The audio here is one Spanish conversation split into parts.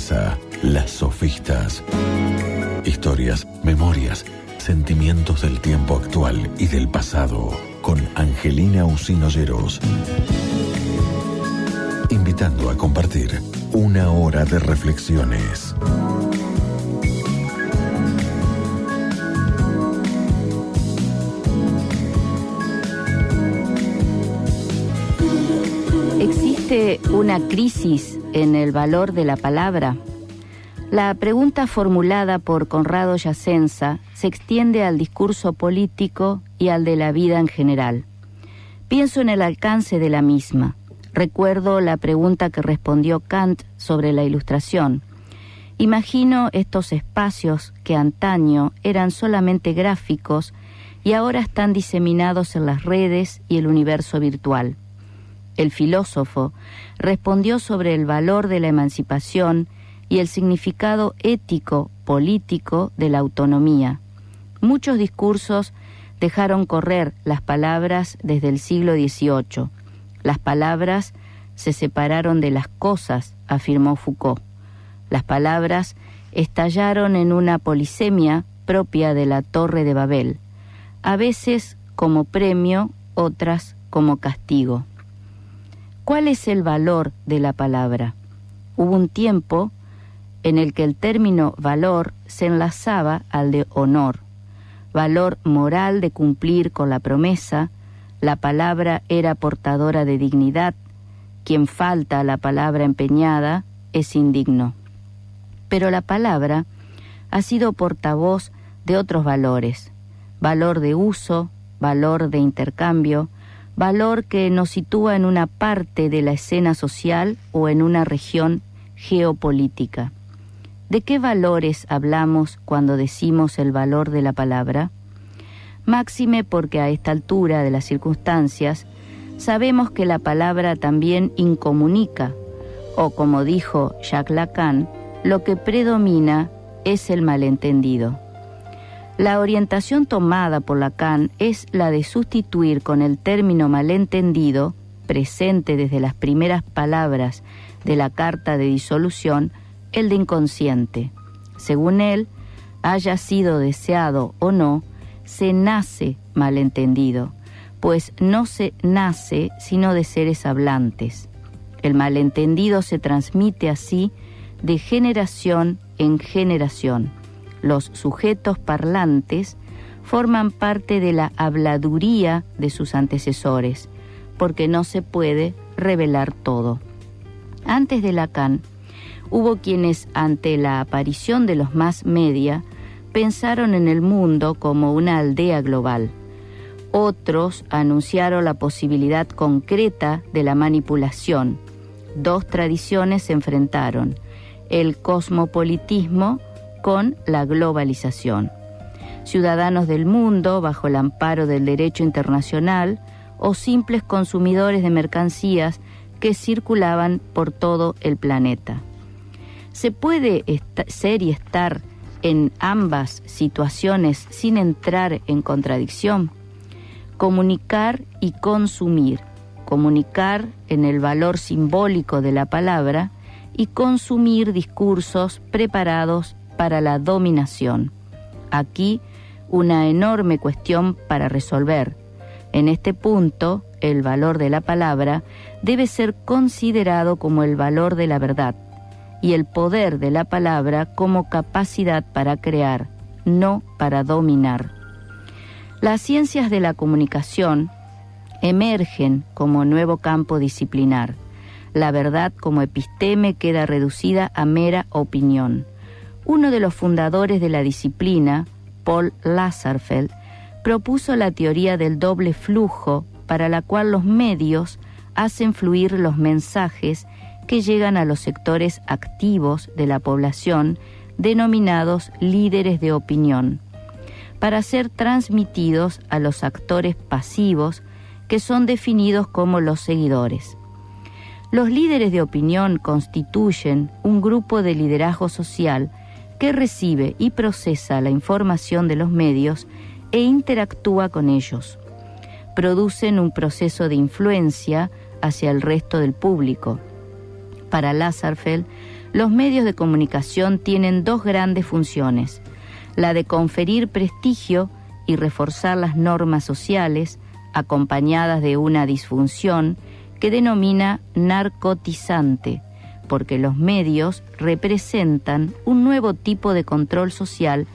casa, Las Sofistas. Historias, memorias, sentimientos del tiempo actual y del pasado, con Angelina Usinoyeros. Invitando a compartir una hora de reflexiones. ¿Existe una crisis en el valor de la palabra? La pregunta formulada por Conrado Yacenza se extiende al discurso político y al de la vida en general. Pienso en el alcance de la misma. Recuerdo la pregunta que respondió Kant sobre la Ilustración. Imagino estos espacios que antaño eran solamente gráficos y ahora están diseminados en las redes y el universo virtual. El filósofo respondió sobre el valor de la emancipación y el significado ético, político de la autonomía. Muchos discursos dejaron correr las palabras desde el siglo XVIII. Las palabras se separaron de las cosas, afirmó Foucault. Las palabras estallaron en una polisemia propia de la Torre de Babel, a veces como premio, otras como castigo. ¿Cuál es el valor de la palabra? Hubo un tiempo en el que el término valor se enlazaba al de honor, valor moral de cumplir con la promesa. La palabra era portadora de dignidad. Quien falta a la palabra empeñada es indigno. Pero la palabra ha sido portavoz de otros valores: valor de uso, valor de intercambio, valor que nos sitúa en una parte de la escena social o en una región geopolítica. ¿De qué valores hablamos cuando decimos el valor de la palabra? Máxime porque a esta altura de las circunstancias sabemos que la palabra también incomunica, o como dijo Jacques Lacan, lo que predomina es el malentendido. La orientación tomada por Lacan es la de sustituir con el término malentendido, presente desde las primeras palabras de la Carta de Disolución, el de inconsciente. Según él, haya sido deseado o no, se nace malentendido, pues no se nace sino de seres hablantes. El malentendido se transmite así de generación en generación. Los sujetos parlantes forman parte de la habladuría de sus antecesores, porque no se puede revelar todo. Antes de Lacan, hubo quienes, ante la aparición de los mass media, pensaron en el mundo como una aldea global. Otros anunciaron la posibilidad concreta de la manipulación. Dos tradiciones se enfrentaron: el cosmopolitismo con la globalización. Ciudadanos del mundo bajo el amparo del derecho internacional o simples consumidores de mercancías que circulaban por todo el planeta. ¿Se puede ser y estar en ambas situaciones sin entrar en contradicción? Comunicar y consumir. Comunicar en el valor simbólico de la palabra y consumir discursos preparados para la dominación. Aquí una enorme cuestión para resolver. En este punto, el valor de la palabra debe ser considerado como el valor de la verdad y el poder de la palabra como capacidad para crear, no para dominar. Las ciencias de la comunicación emergen como nuevo campo disciplinar. La verdad como episteme queda reducida a mera opinión. Uno de los fundadores de la disciplina, Paul Lazarsfeld, propuso la teoría del doble flujo, para la cual los medios hacen fluir los mensajes que llegan a los sectores activos de la población, denominados líderes de opinión, para ser transmitidos a los actores pasivos, que son definidos como los seguidores. Los líderes de opinión constituyen un grupo de liderazgo social que recibe y procesa la información de los medios e interactúa con ellos. Producen un proceso de influencia hacia el resto del público. Para Lazarsfeld, Los medios de comunicación tienen dos grandes funciones: la de conferir prestigio y reforzar las normas sociales, acompañadas de una disfunción que denomina narcotizante, porque los medios representan un nuevo tipo de control social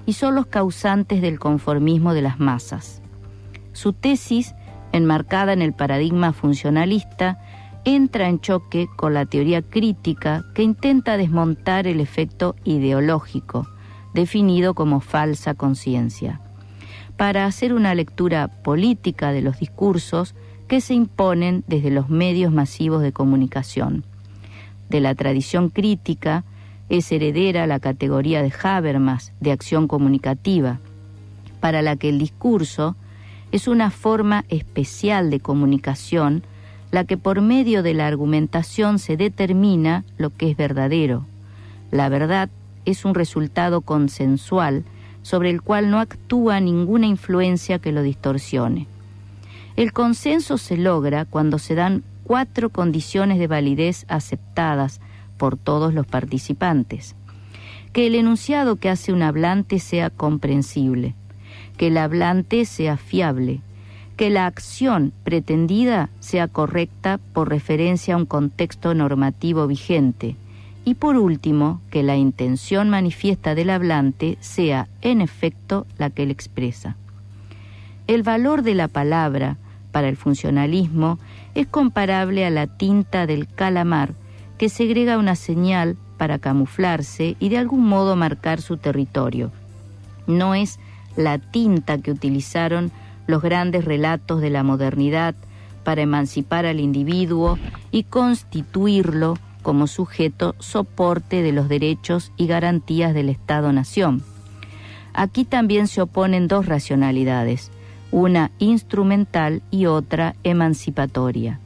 y son los causantes del conformismo de las masas. Su tesis, enmarcada en el paradigma funcionalista, entra en choque con la teoría crítica que intenta desmontar el efecto ideológico, definido como falsa conciencia, para hacer una lectura política de los discursos que se imponen desde los medios masivos de comunicación. De la tradición crítica es heredera la categoría de Habermas de acción comunicativa, para la que el discurso es una forma especial de comunicación, la que por medio de la argumentación se determina lo que es verdadero. La verdad es un resultado consensual sobre el cual no actúa ninguna influencia que lo distorsione. El consenso se logra cuando se dan 4 condiciones de validez aceptadas por todos los participantes: que el enunciado que hace un hablante sea comprensible, que el hablante sea fiable, que la acción pretendida sea correcta por referencia a un contexto normativo vigente, y por último, que la intención manifiesta del hablante sea, en efecto, la que él expresa. El valor de la palabra para el funcionalismo es comparable a la tinta del calamar, que segrega una señal para camuflarse y de algún modo marcar su territorio. No es la tinta que utilizaron los grandes relatos de la modernidad para emancipar al individuo y constituirlo como sujeto soporte de los derechos y garantías del Estado-nación. Aquí también se oponen dos racionalidades, una instrumental y otra emancipatoria,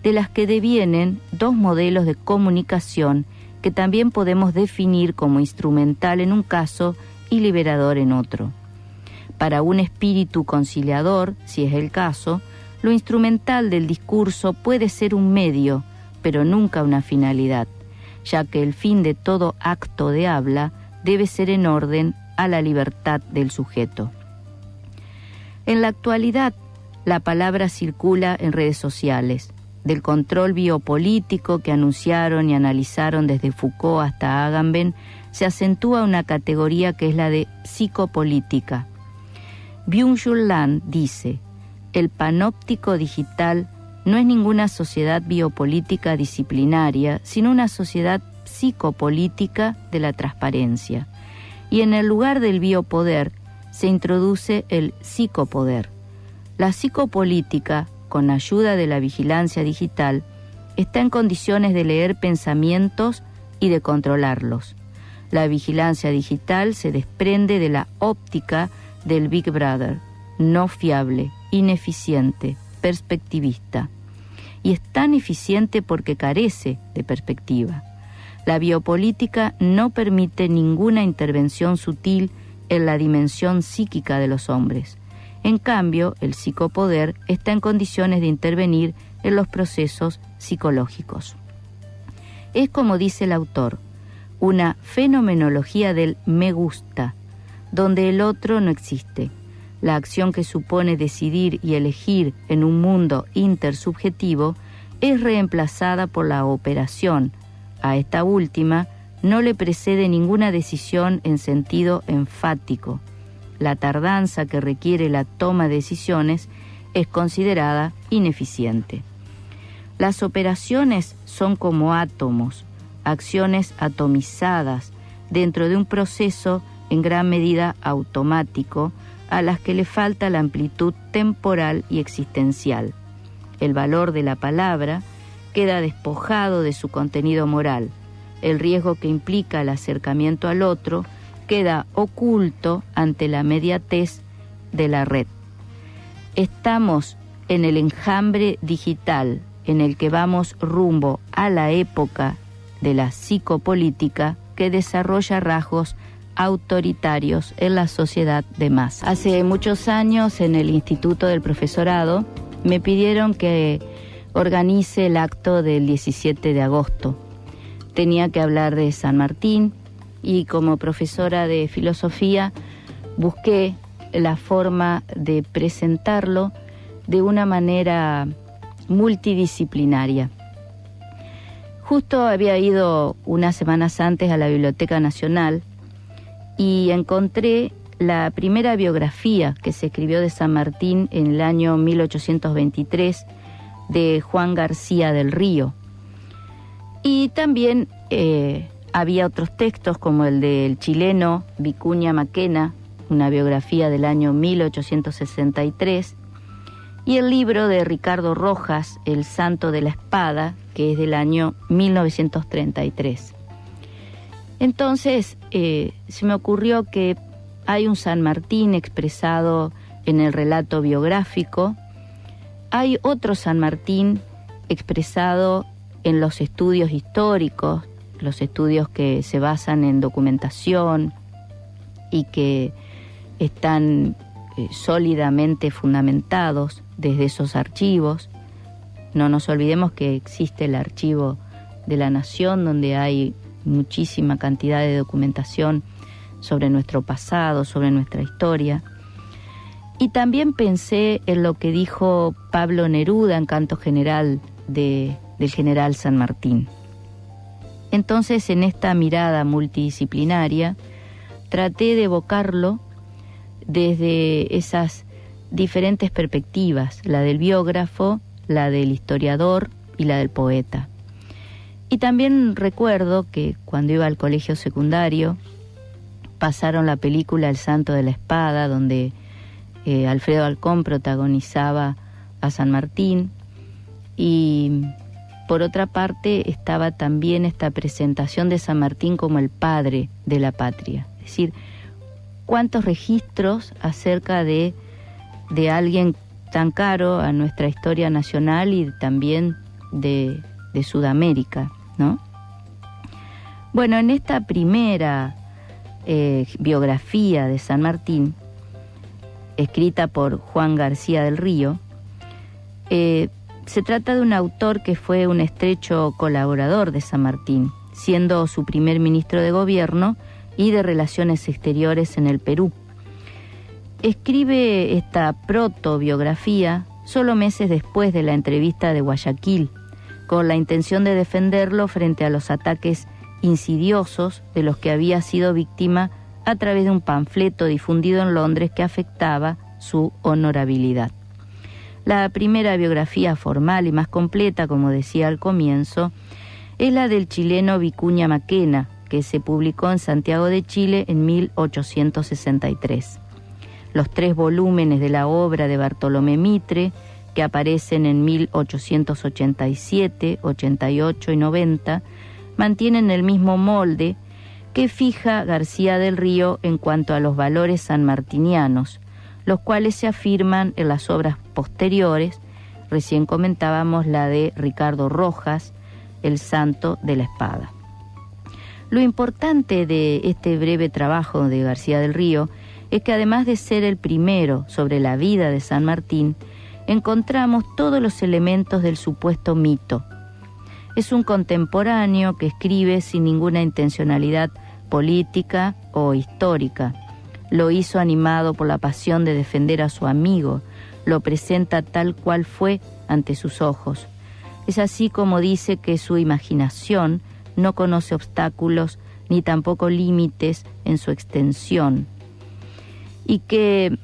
de las que devienen dos modelos de comunicación que también podemos definir como instrumental en un caso y liberador en otro. Para un espíritu conciliador, si es el caso, lo instrumental del discurso puede ser un medio, pero nunca una finalidad, ya que el fin de todo acto de habla debe ser en orden a la libertad del sujeto. En la actualidad, la palabra circula en redes sociales. Del control biopolítico que anunciaron y analizaron desde Foucault hasta Agamben, se acentúa una categoría que es la de psicopolítica. Byung-Chul Lan dice: el panóptico digital no es ninguna sociedad biopolítica disciplinaria, sino una sociedad psicopolítica de la transparencia. Y en el lugar del biopoder se introduce el psicopoder. La psicopolítica, con ayuda de la vigilancia digital, está en condiciones de leer pensamientos y de controlarlos. La vigilancia digital se desprende de la óptica del Big Brother, no fiable, ineficiente, perspectivista. Y es tan eficiente porque carece de perspectiva. La biopolítica no permite ninguna intervención sutil en la dimensión psíquica de los hombres. En cambio, el psicopoder está en condiciones de intervenir en los procesos psicológicos. Es, como dice el autor, una fenomenología del me gusta, donde el otro no existe. La acción que supone decidir y elegir en un mundo intersubjetivo es reemplazada por la operación. A esta última no le precede ninguna decisión en sentido enfático. La tardanza que requiere la toma de decisiones es considerada ineficiente. Las operaciones son como átomos, acciones atomizadas dentro de un proceso en gran medida automático, a las que le falta la amplitud temporal y existencial. El valor de la palabra queda despojado de su contenido moral. El riesgo que implica el acercamiento al otro queda oculto ante la mediatez de la red. Estamos en el enjambre digital en el que vamos rumbo a la época de la psicopolítica que desarrolla rasgos autoritarios en la sociedad de masa. Hace muchos años, en el Instituto del Profesorado, me pidieron que organice el acto del 17 de agosto. tenía que hablar de San Martín, y como profesora de filosofía busqué la forma de presentarlo de una manera multidisciplinaria. Justo había ido unas semanas antes a la Biblioteca Nacional y encontré la primera biografía que se escribió de San Martín en el año 1823 de Juan García del Río. Y también había otros textos como el del chileno Vicuña Maquena, una biografía del año 1863, y el libro de Ricardo Rojas, El Santo de la Espada, que es del año 1933. Entonces, se me ocurrió que hay un San Martín expresado en el relato biográfico, hay otro San Martín expresado en los estudios históricos, los estudios que se basan en documentación y que están sólidamente fundamentados desde esos archivos. No nos olvidemos que existe el Archivo de la Nación, donde hay muchísima cantidad de documentación sobre nuestro pasado, sobre nuestra historia. Y también pensé en lo que dijo Pablo Neruda en Canto General del general San Martín. Entonces, en esta mirada multidisciplinaria, traté de evocarlo desde esas diferentes perspectivas, la del biógrafo, la del historiador y la del poeta. Y también recuerdo que cuando iba al colegio secundario pasaron la película El Santo de la Espada, donde Alfredo Alcón protagonizaba a San Martín, y por otra parte estaba también esta presentación de San Martín como el padre de la patria. Es decir, cuántos registros acerca de alguien tan caro a nuestra historia nacional y también de Sudamérica, ¿no? Bueno, en esta primera biografía de San Martín, escrita por Juan García del Río, se trata de un autor que fue un estrecho colaborador de San Martín, siendo su primer ministro de Gobierno y de Relaciones Exteriores en el Perú. Escribe esta protobiografía solo meses después de la entrevista de Guayaquil, con la intención de defenderlo frente a los ataques insidiosos de los que había sido víctima a través de un panfleto difundido en Londres que afectaba su honorabilidad. La primera biografía formal y más completa, como decía al comienzo, es la del chileno Vicuña Maquena, que se publicó en Santiago de Chile en 1863. Los 3 volúmenes de la obra de Bartolomé Mitre, que aparecen en 1887, 88 y 90, mantienen el mismo molde que fija García del Río en cuanto a los valores sanmartinianos, los cuales se afirman en las obras posteriores. Recién comentábamos la de Ricardo Rojas, El Santo de la Espada. Lo importante de este breve trabajo de García del Río es que además de ser el primero sobre la vida de San Martín, encontramos todos los elementos del supuesto mito. Es un contemporáneo que escribe sin ninguna intencionalidad política o histórica. Lo hizo animado por la pasión de defender a su amigo, lo presenta tal cual fue ante sus ojos. Es así como dice que su imaginación no conoce obstáculos ni tampoco límites en su extensión, y que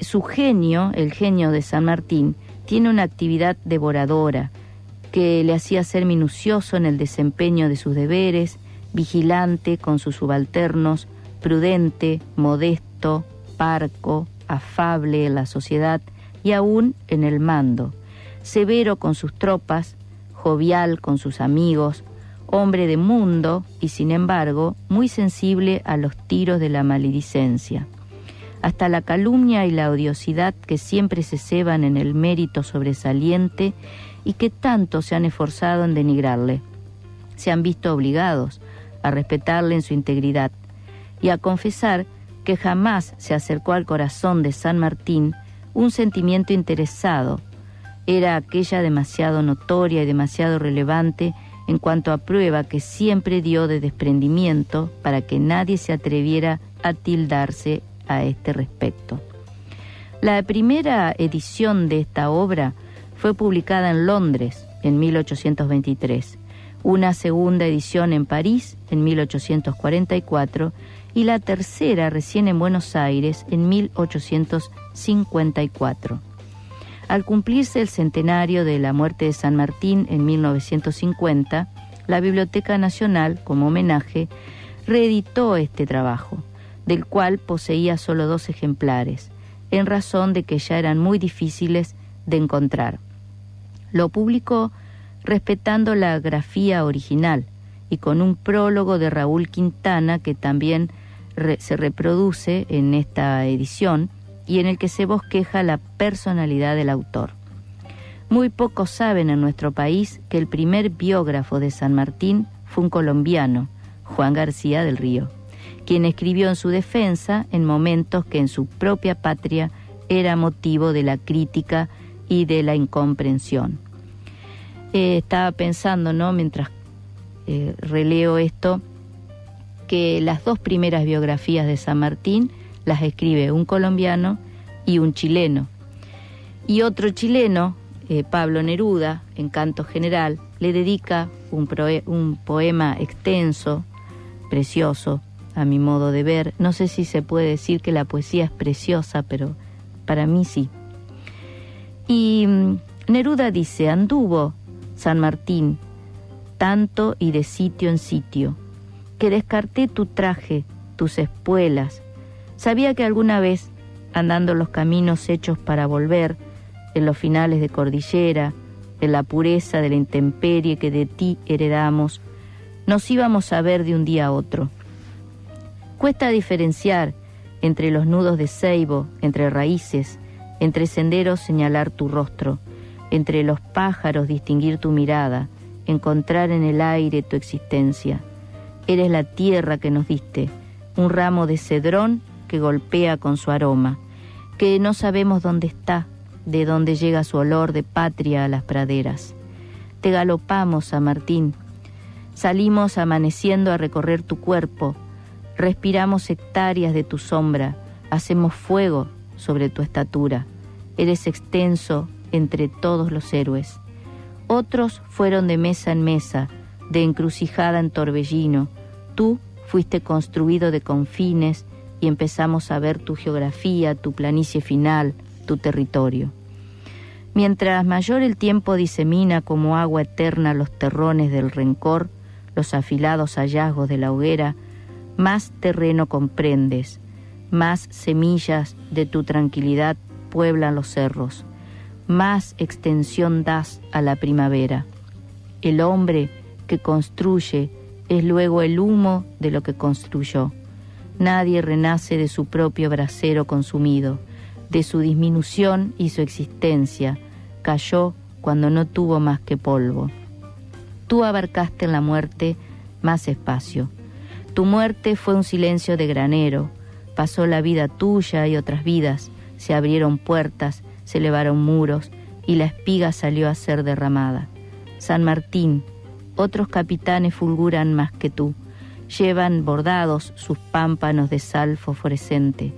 su genio, el genio de San Martín, tiene una actividad devoradora que le hacía ser minucioso en el desempeño de sus deberes, vigilante con sus subalternos, prudente, modesto, parco, afable en la sociedad y aún en el mando, severo con sus tropas, jovial con sus amigos, hombre de mundo y sin embargo muy sensible a los tiros de la maledicencia. Hasta la calumnia y la odiosidad que siempre se ceban en el mérito sobresaliente y que tanto se han esforzado en denigrarle, se han visto obligados a respetarle en su integridad y a confesar que jamás se acercó al corazón de San Martín un sentimiento interesado. Era aquella demasiado notoria y demasiado relevante en cuanto a prueba que siempre dio de desprendimiento para que nadie se atreviera a tildarse a este respecto. La primera edición de esta obra fue publicada en Londres en 1823, una segunda edición en París en 1844 y la tercera recién en Buenos Aires en 1854. Al cumplirse el centenario de la muerte de San Martín en 1950, la Biblioteca Nacional, como homenaje, reeditó este trabajo, del cual poseía solo 2 ejemplares, en razón de que ya eran muy difíciles de encontrar. Lo publicó respetando la grafía original y con un prólogo de Raúl Quintana que también se reproduce en esta edición y en el que se bosqueja la personalidad del autor. Muy pocos saben en nuestro país que el primer biógrafo de San Martín fue un colombiano, Juan García del Río, quien escribió en su defensa en momentos que en su propia patria era motivo de la crítica y de la incomprensión. Estaba pensando, ¿no?, mientras releo esto, que las 2 primeras biografías de San Martín las escribe un colombiano y un chileno. Y otro chileno, Pablo Neruda, en Canto General, le dedica un poema extenso, precioso, a mi modo de ver. No sé si se puede decir que la poesía es preciosa, pero para mí sí. Y Neruda dice: anduvo San Martín tanto y de sitio en sitio, que descarté tu traje, tus espuelas. Sabía que alguna vez, andando los caminos hechos para volver, en los finales de cordillera, en la pureza de la intemperie que de ti heredamos, nos íbamos a ver de un día a otro. Cuesta diferenciar entre los nudos de ceibo, entre raíces, entre senderos señalar tu rostro, entre los pájaros distinguir tu mirada, encontrar en el aire tu existencia. Eres la tierra que nos diste, un ramo de cedrón que golpea con su aroma, que no sabemos dónde está, de dónde llega su olor de patria a las praderas. Te galopamos, San Martín. Salimos amaneciendo a recorrer tu cuerpo, respiramos hectáreas de tu sombra, hacemos fuego sobre tu estatura. Eres extenso entre todos los héroes. Otros fueron de mesa en mesa, de encrucijada en torbellino. Tú fuiste construido de confines y empezamos a ver tu geografía, tu planicie final, tu territorio. Mientras mayor el tiempo disemina como agua eterna los terrones del rencor, los afilados hallazgos de la hoguera, más terreno comprendes, más semillas de tu tranquilidad pueblan los cerros, más extensión das a la primavera. El hombre que construye es luego el humo de lo que construyó. Nadie renace de su propio brasero consumido, de su disminución y su existencia. Cayó cuando no tuvo más que polvo. Tú abarcaste en la muerte más espacio. Tu muerte fue un silencio de granero. Pasó la vida tuya y otras vidas. Se abrieron puertas, se elevaron muros y la espiga salió a ser derramada. San Martín, otros capitanes fulguran más que tú. Llevan bordados sus pámpanos de sal fosforescente.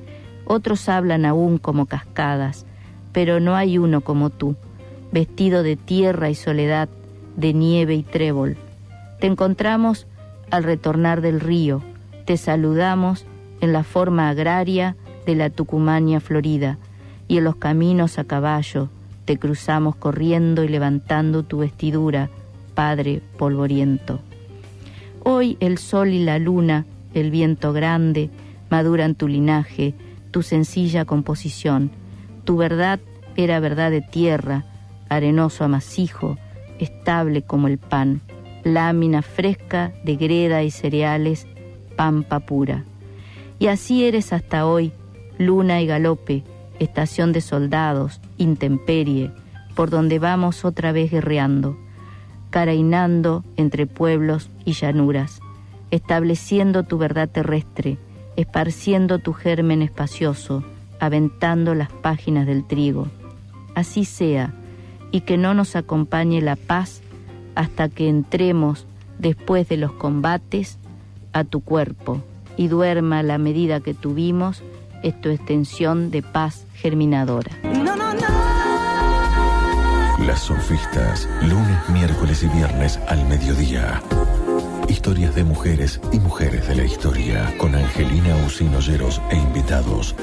Otros hablan aún como cascadas, pero no hay uno como tú, vestido de tierra y soledad, de nieve y trébol. Te encontramos al retornar del río, te saludamos en la forma agraria de la Tucumania florida, y en los caminos a caballo te cruzamos corriendo y levantando tu vestidura, Padre polvoriento. Hoy el sol y la luna, el viento grande, maduran tu linaje, tu sencilla composición. Tu verdad era verdad de tierra, arenoso amasijo, estable como el pan, lámina fresca de greda y cereales, pampa pura. Y así eres hasta hoy, luna y galope, estación de soldados, intemperie, por donde vamos otra vez guerreando, carainando entre pueblos y llanuras, estableciendo tu verdad terrestre, esparciendo tu germen espacioso, aventando las páginas del trigo. Así sea, y que no nos acompañe la paz hasta que entremos después de los combates a tu cuerpo y duerma la medida que tuvimos es tu extensión de paz germinadora. Las Sofistas, lunes, miércoles y viernes al mediodía. Historias de mujeres y mujeres de la historia, con Angelina Usín Olleros e invitados.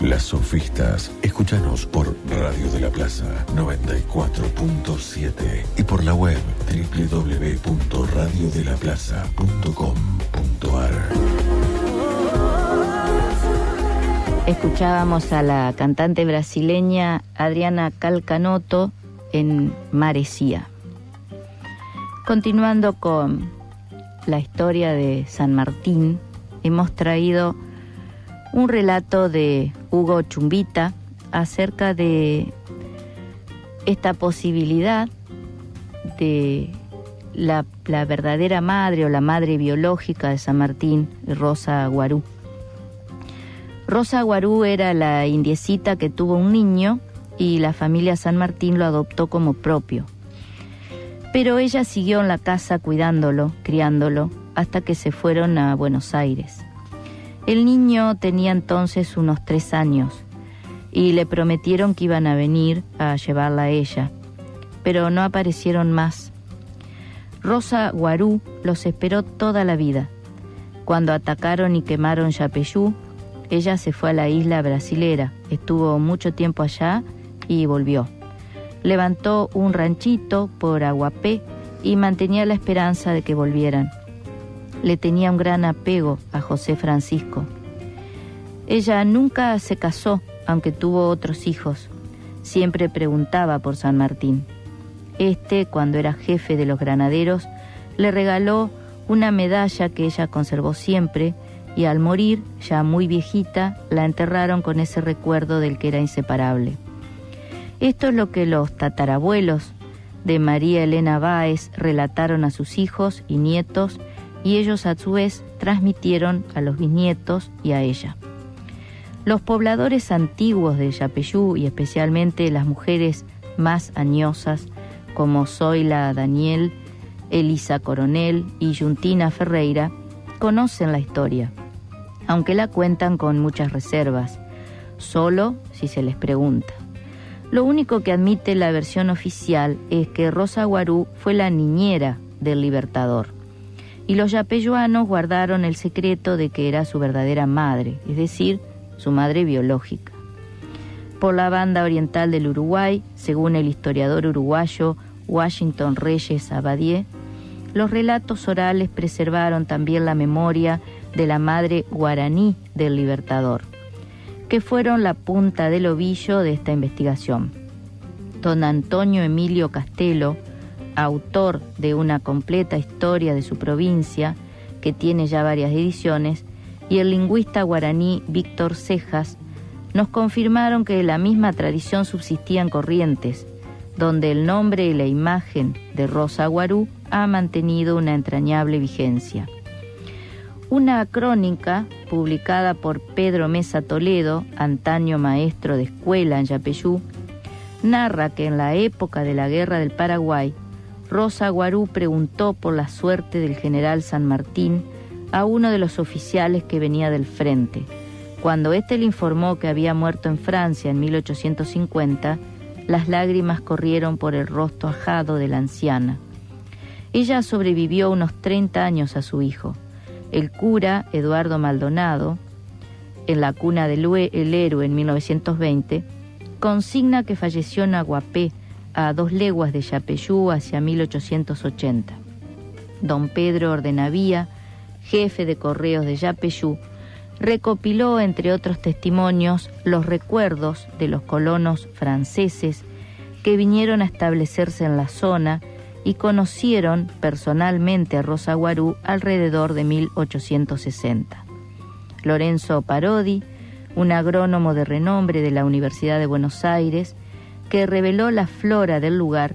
Las Sofistas, escúchanos por Radio de la Plaza 94.7 y por la web www.radiodelaplaza.com.ar. Escuchábamos a la cantante brasileña Adriana Calcanotto en Marecía. Continuando con la historia de San Martín, hemos traído un relato de Hugo Chumbita acerca de esta posibilidad de la verdadera madre o la madre biológica de San Martín, Rosa Guarú. Rosa Guarú era la indiecita que tuvo un niño y la familia San Martín lo adoptó como propio. Pero ella siguió en la casa cuidándolo, criándolo, hasta que se fueron a Buenos Aires. El niño tenía entonces unos 3 años y le prometieron que iban a venir a llevarla a ella, pero no aparecieron más. Rosa Guarú los esperó toda la vida. Cuando atacaron y quemaron Yapeyú, ella se fue a la isla brasilera, estuvo mucho tiempo allá y volvió. Levantó un ranchito por Aguapé y mantenía la esperanza de que volvieran. Le tenía un gran apego a José Francisco. Ella nunca se casó, aunque tuvo otros hijos. Siempre preguntaba por San Martín. Cuando era jefe de los granaderos, le regaló una medalla que ella conservó siempre y al morir, ya muy viejita, la enterraron con ese recuerdo del que era inseparable. Esto es lo que los tatarabuelos de María Elena Báez relataron a sus hijos y nietos, y ellos a su vez transmitieron a los bisnietos y a ella. Los pobladores antiguos de Yapeyú, y especialmente las mujeres más añosas, como Zoila Daniel, Elisa Coronel y Yuntina Ferreira, conocen la historia, aunque la cuentan con muchas reservas, solo si se les pregunta. Lo único que admite la versión oficial es que Rosa Guarú fue la niñera del Libertador, y los yapeyuanos guardaron el secreto de que era su verdadera madre, es decir, su madre biológica. Por la banda oriental del Uruguay, según el historiador uruguayo Washington Reyes Abadie, los relatos orales preservaron también la memoria de la madre guaraní del Libertador, que fueron la punta del ovillo de esta investigación. Don Antonio Emilio Castelo, autor de una completa historia de su provincia, que tiene ya varias ediciones, y el lingüista guaraní Víctor Cejas, nos confirmaron que la misma tradición subsistía en Corrientes, donde el nombre y la imagen de Rosa Guarú ha mantenido una entrañable vigencia. Una crónica publicada por Pedro Mesa Toledo, antaño maestro de escuela en Yapeyú, narra que en la época de la Guerra del Paraguay, Rosa Guarú preguntó por la suerte del general San Martín a uno de los oficiales que venía del frente. Cuando éste le informó que había muerto en Francia en 1850, las lágrimas corrieron por el rostro ajado de la anciana. Ella sobrevivió unos 30 años a su hijo. El cura Eduardo Maldonado, en la cuna del héroe en 1920, consigna que falleció en Aguapé, a 2 leguas de Yapeyú, hacia 1880. Don Pedro Ordenavía, jefe de correos de Yapeyú, recopiló, entre otros testimonios, los recuerdos de los colonos franceses que vinieron a establecerse en la zona y conocieron personalmente a Rosa Guarú alrededor de 1860. Lorenzo Parodi, un agrónomo de renombre de la Universidad de Buenos Aires, que reveló la flora del lugar,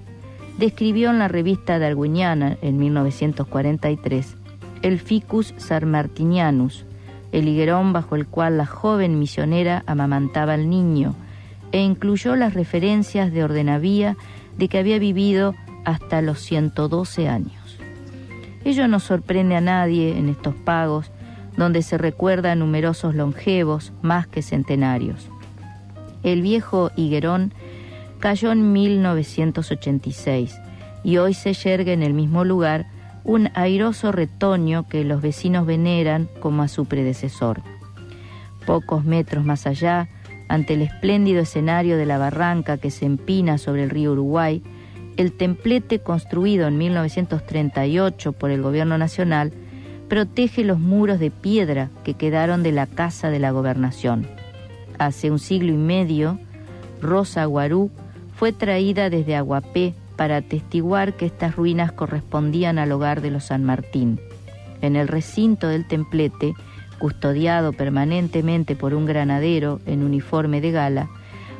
describió en la revista Darwiniana en 1943 el Ficus sarmartinianus, el higuerón bajo el cual la joven misionera amamantaba al niño, e incluyó las referencias de Ordenavía de que había vivido hasta los 112 años. Ello no sorprende a nadie en estos pagos, donde se recuerda a numerosos longevos, más que centenarios. El viejo higuerón cayó en 1986 y hoy se yergue en el mismo lugar un airoso retoño que los vecinos veneran como a su predecesor. Pocos metros más allá, ante el espléndido escenario de la barranca que se empina sobre el río Uruguay, el templete construido en 1938 por el Gobierno Nacional protege los muros de piedra que quedaron de la Casa de la Gobernación. Hace 1 siglo y medio, Rosa Guarú fue traída desde Aguapé para atestiguar que estas ruinas correspondían al hogar de los San Martín. En el recinto del templete, custodiado permanentemente por un granadero en uniforme de gala,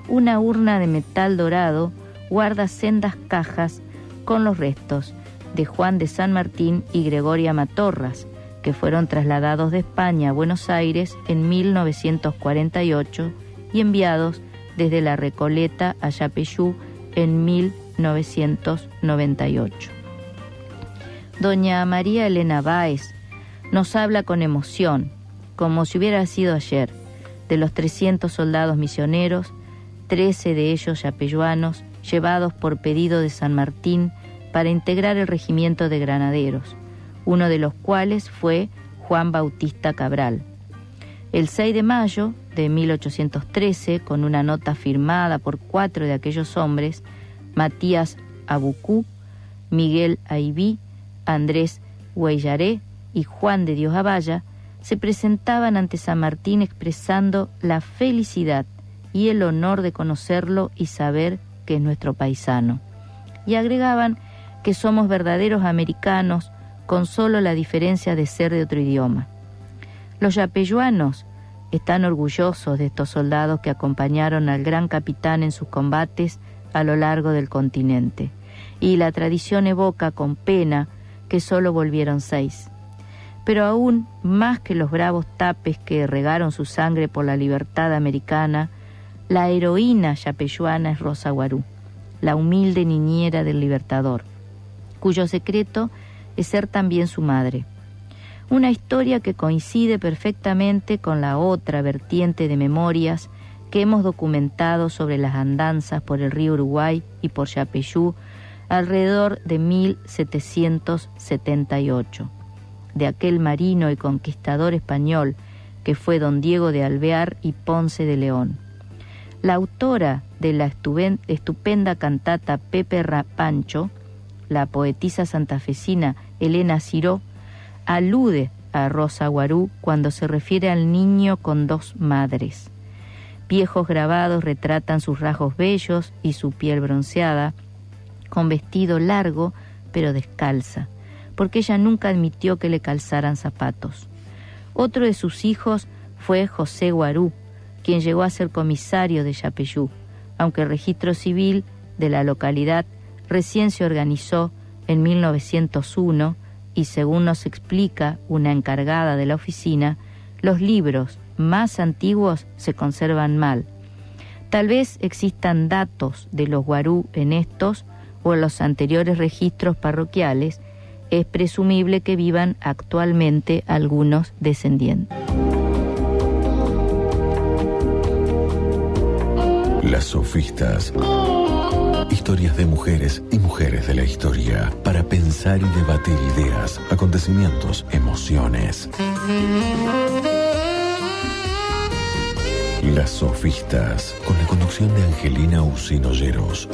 una urna de metal dorado guarda sendas cajas con los restos de Juan de San Martín y Gregoria Matorras, que fueron trasladados de España a Buenos Aires en 1948 y enviados desde La Recoleta a Yapeyú en 1998. Doña María Elena Báez nos habla con emoción, como si hubiera sido ayer, de los 300 soldados misioneros, 13 de ellos yapeyuanos, llevados por pedido de San Martín para integrar el regimiento de granaderos, uno de los cuales fue Juan Bautista Cabral. El 6 de mayo de 1813, con una nota firmada por 4 de aquellos hombres, Matías Abucú, Miguel Aibí, Andrés Huellaré y Juan de Dios Avalla, se presentaban ante San Martín expresando la felicidad y el honor de conocerlo y saber que es nuestro paisano. Y agregaban que somos verdaderos americanos con solo la diferencia de ser de otro idioma. Los yapeyuanos están orgullosos de estos soldados que acompañaron al gran capitán en sus combates a lo largo del continente, y la tradición evoca con pena que solo volvieron 6. Pero aún más que los bravos tapes que regaron su sangre por la libertad americana, la heroína yapeyuana es Rosa Guarú, la humilde niñera del Libertador, cuyo secreto es ser también su madre. Una historia que coincide perfectamente con la otra vertiente de memorias que hemos documentado sobre las andanzas por el río Uruguay y por Yapeyú alrededor de 1778. De aquel marino y conquistador español que fue don Diego de Alvear y Ponce de León. La autora de la estupenda cantata Pepe Pancho, la poetisa santafesina Elena Ciró, alude a Rosa Guarú cuando se refiere al niño con 2 madres. Viejos grabados retratan sus rasgos bellos y su piel bronceada, con vestido largo pero descalza, porque ella nunca admitió que le calzaran zapatos. Otro de sus hijos fue José Guarú, quien llegó a ser comisario de Yapeyú, aunque el registro civil de la localidad recién se organizó en 1901 y, según nos explica una encargada de la oficina, los libros más antiguos se conservan mal. Tal vez existan datos de los Guarú en estos o en los anteriores registros parroquiales. Es presumible que vivan actualmente algunos descendientes. Las sofistas. Historias de mujeres y mujeres de la historia para pensar y debatir ideas, acontecimientos, emociones. Las sofistas, con la conducción de Angelina Usino Lleros.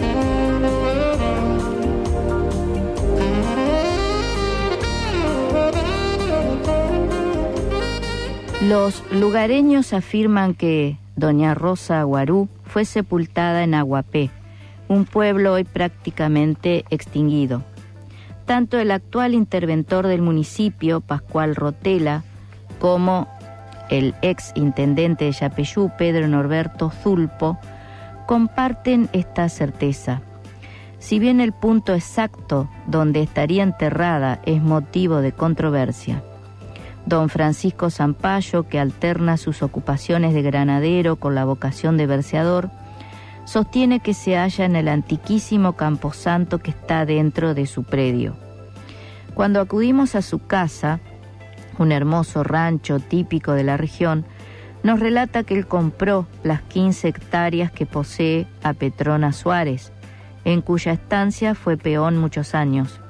Los lugareños afirman que doña Rosa Guarú fue sepultada en Aguapé, un pueblo hoy prácticamente extinguido. Tanto el actual interventor del municipio, Pascual Rotela, como el ex intendente de Yapeyú, Pedro Norberto Zulpo, comparten esta certeza. Si bien el punto exacto donde estaría enterrada es motivo de controversia, don Francisco Zampayo, que alterna sus ocupaciones de granadero con la vocación de verseador, sostiene que se halla en el antiquísimo camposanto que está dentro de su predio. Cuando acudimos a su casa, un hermoso rancho típico de la región, nos relata que él compró las 15 hectáreas que posee a Petrona Suárez, en cuya estancia fue peón muchos años.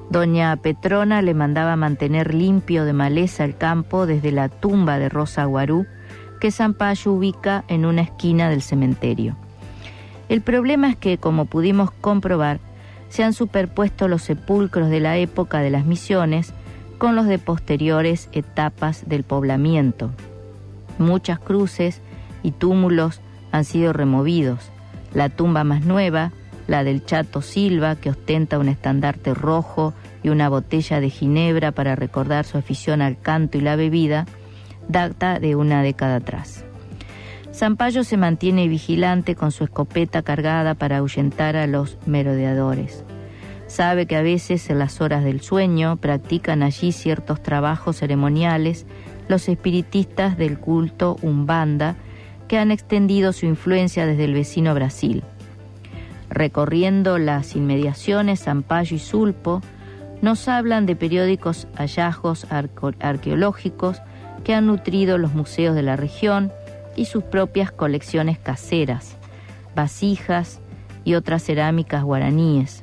Doña Petrona le mandaba mantener limpio de maleza el campo desde la tumba de Rosa Guarú, que Sampayo ubica en una esquina del cementerio. El problema es que, como pudimos comprobar, se han superpuesto los sepulcros de la época de las misiones con los de posteriores etapas del poblamiento. Muchas cruces y túmulos han sido removidos. La tumba más nueva, la del Chato Silva, que ostenta un estandarte rojo y una botella de ginebra para recordar su afición al canto y la bebida, data de una década atrás. Sampayo se mantiene vigilante con su escopeta cargada para ahuyentar a los merodeadores. Sabe que a veces en las horas del sueño practican allí ciertos trabajos ceremoniales los espiritistas del culto Umbanda, que han extendido su influencia desde el vecino Brasil. Recorriendo las inmediaciones, Sampayo y Sulpo nos hablan de periódicos hallazgos arqueológicos que han nutrido los museos de la región y sus propias colecciones caseras, vasijas y otras cerámicas guaraníes,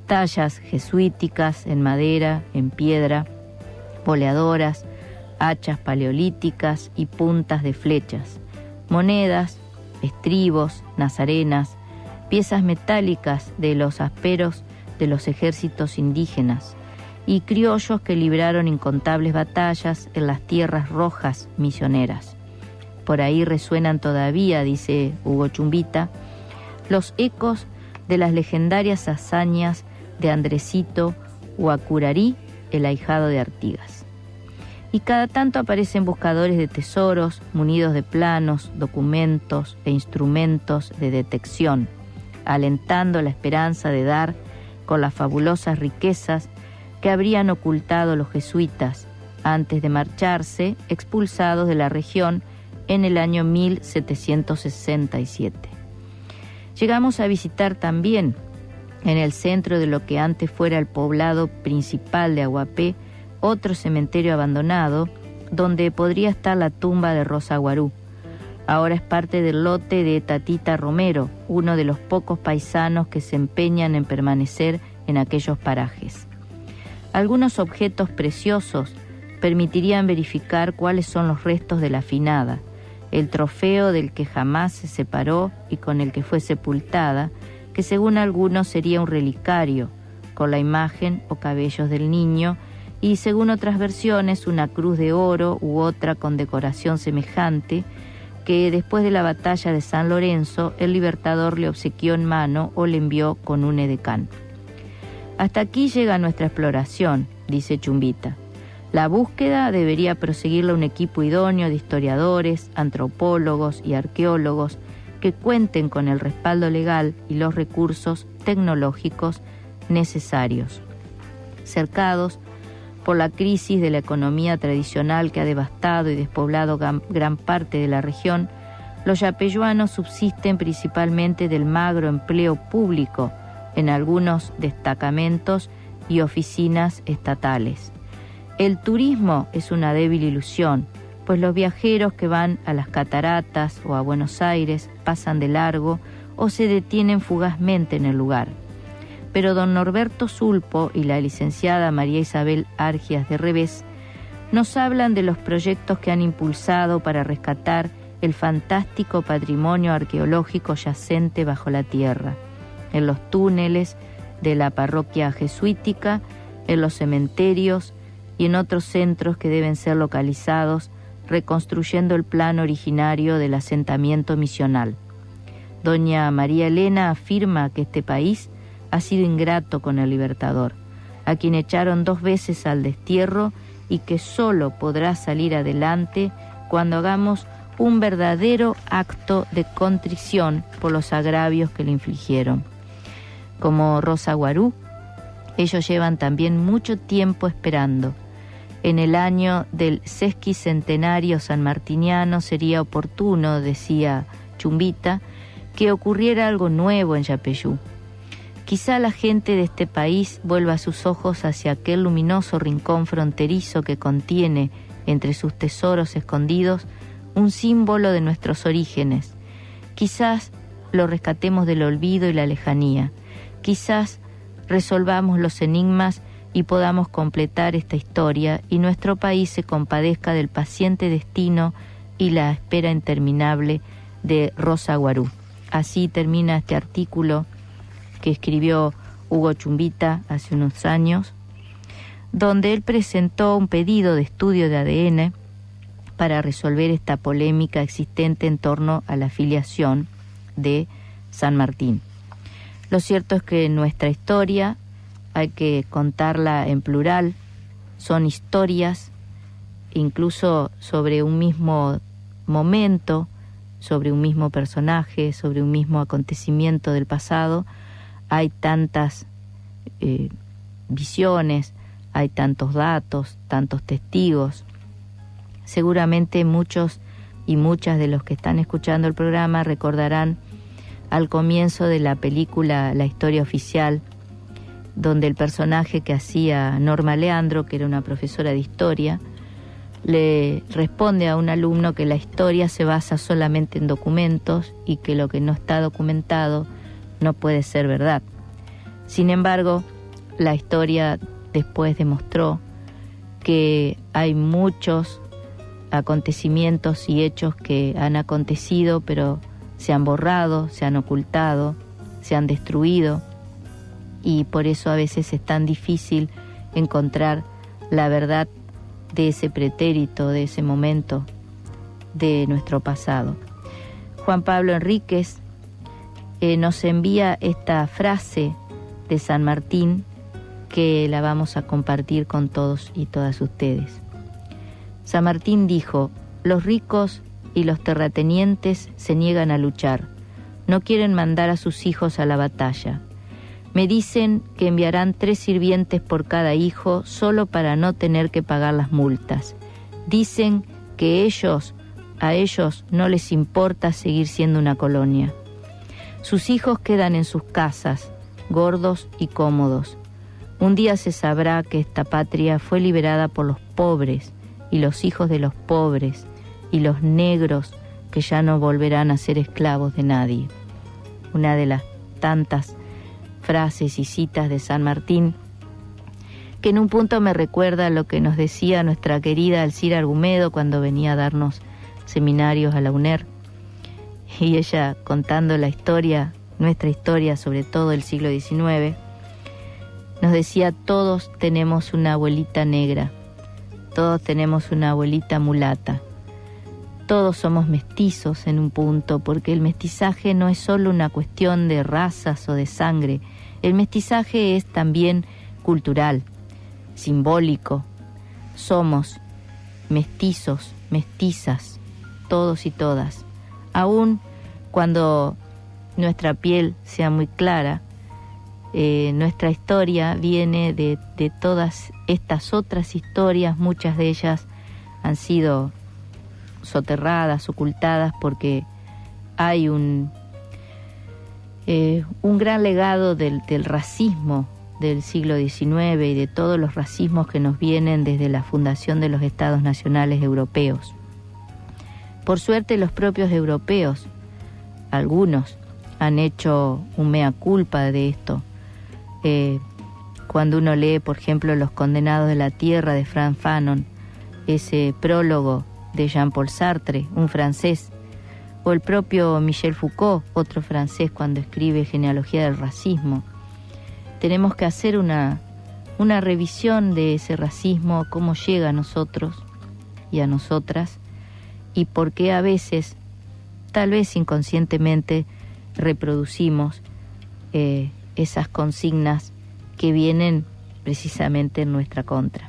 tallas jesuíticas en madera, en piedra, boleadoras, hachas paleolíticas y puntas de flechas, monedas, estribos, nazarenas, piezas metálicas de los asperos de los ejércitos indígenas y criollos que libraron incontables batallas en las tierras rojas misioneras. Por ahí resuenan todavía, dice Hugo Chumbita, los ecos de las legendarias hazañas de Andresito Huacurarí, el ahijado de Artigas. Y cada tanto aparecen buscadores de tesoros munidos de planos, documentos e instrumentos de detección, alentando la esperanza de dar con las fabulosas riquezas que habrían ocultado los jesuitas antes de marcharse expulsados de la región en el año 1767. Llegamos a visitar también, en el centro de lo que antes fuera el poblado principal de Aguapé, otro cementerio abandonado, donde podría estar la tumba de Rosa Guarú. Ahora es parte del lote de Tatita Romero, uno de los pocos paisanos que se empeñan en permanecer en aquellos parajes. Algunos objetos preciosos permitirían verificar cuáles son los restos de la finada, el trofeo del que jamás se separó y con el que fue sepultada, que según algunos sería un relicario, con la imagen o cabellos del niño, y según otras versiones una cruz de oro u otra con decoración semejante, que después de la batalla de San Lorenzo el libertador le obsequió en mano o le envió con un edecán. Hasta aquí llega nuestra exploración, dice Chumbita. La búsqueda debería proseguirla un equipo idóneo de historiadores, antropólogos y arqueólogos que cuenten con el respaldo legal y los recursos tecnológicos necesarios. Cercados por la crisis de la economía tradicional que ha devastado y despoblado gran parte de la región, los yapeyuanos subsisten principalmente del magro empleo público en algunos destacamentos y oficinas estatales. El turismo es una débil ilusión, pues los viajeros que van a las cataratas o a Buenos Aires pasan de largo o se detienen fugazmente en el lugar. Pero don Norberto Sulpo y la licenciada María Isabel Argias de Revés nos hablan de los proyectos que han impulsado para rescatar el fantástico patrimonio arqueológico yacente bajo la tierra, en los túneles de la parroquia jesuítica, en los cementerios y en otros centros que deben ser localizados, reconstruyendo el plan originario del asentamiento misional. Doña María Elena afirma que este país ha sido ingrato con el Libertador, a quien echaron 2 veces al destierro y que solo podrá salir adelante cuando hagamos un verdadero acto de contrición por los agravios que le infligieron. Como Rosa Guarú, ellos llevan también mucho tiempo esperando. En el año del sesquicentenario sanmartiniano sería oportuno, decía Chumbita, que ocurriera algo nuevo en Yapeyú. Quizá la gente de este país vuelva sus ojos hacia aquel luminoso rincón fronterizo que contiene, entre sus tesoros escondidos, un símbolo de nuestros orígenes. Quizás lo rescatemos del olvido y la lejanía. Quizás resolvamos los enigmas y podamos completar esta historia y nuestro país se compadezca del paciente destino y la espera interminable de Rosa Guarú. Así termina este artículo que escribió Hugo Chumbita hace unos años, donde él presentó un pedido de estudio de ADN para resolver esta polémica existente en torno a la filiación de San Martín. Lo cierto es que nuestra historia hay que contarla en plural, son historias incluso sobre un mismo momento, sobre un mismo personaje, sobre un mismo acontecimiento del pasado. Hay tantas visiones, hay tantos datos, tantos testigos. Seguramente muchos y muchas de los que están escuchando el programa recordarán al comienzo de la película La Historia Oficial, donde el personaje que hacía Norma Leandro, que era una profesora de historia, le responde a un alumno que la historia se basa solamente en documentos y que lo que no está documentado no puede ser verdad. Sin embargo, la historia después demostró que hay muchos acontecimientos y hechos que han acontecido, pero se han borrado, se han ocultado, se han destruido, y por eso a veces es tan difícil encontrar la verdad de ese pretérito, de ese momento de nuestro pasado. Juan Pablo Enríquez nos envía esta frase de San Martín que la vamos a compartir con todos y todas ustedes. San Martín dijo: los ricos y los terratenientes se niegan a luchar, no quieren mandar a sus hijos a la batalla. Me dicen que enviarán 3 sirvientes por cada hijo solo para no tener que pagar las multas. Dicen que a ellos no les importa seguir siendo una colonia. Sus hijos quedan en sus casas, gordos y cómodos. Un día se sabrá que esta patria fue liberada por los pobres y los hijos de los pobres y los negros que ya no volverán a ser esclavos de nadie. Una de las tantas frases y citas de San Martín que en un punto me recuerda lo que nos decía nuestra querida Alcira Argumedo cuando venía a darnos seminarios a la UNER, y ella contando la historia, nuestra historia, sobre todo el siglo XIX, nos decía: todos tenemos una abuelita negra, todos tenemos una abuelita mulata, todos somos mestizos en un punto, porque el mestizaje no es solo una cuestión de razas o de sangre, el mestizaje es también cultural, simbólico. Somos mestizos, mestizas, todos y todas. Aún cuando nuestra piel sea muy clara, nuestra historia viene de todas estas otras historias, muchas de ellas han sido soterradas, ocultadas, porque hay un gran legado del racismo del siglo XIX y de todos los racismos que nos vienen desde la fundación de los Estados Nacionales Europeos. Por suerte, los propios europeos, algunos, han hecho un mea culpa de esto. Cuando uno lee, por ejemplo, Los Condenados de la Tierra de Frantz Fanon, ese prólogo de Jean-Paul Sartre, un francés, o el propio Michel Foucault, otro francés, cuando escribe Genealogía del Racismo. Tenemos que hacer una revisión de ese racismo, cómo llega a nosotros y a nosotras, y por qué a veces, tal vez inconscientemente, reproducimos esas consignas que vienen precisamente en nuestra contra.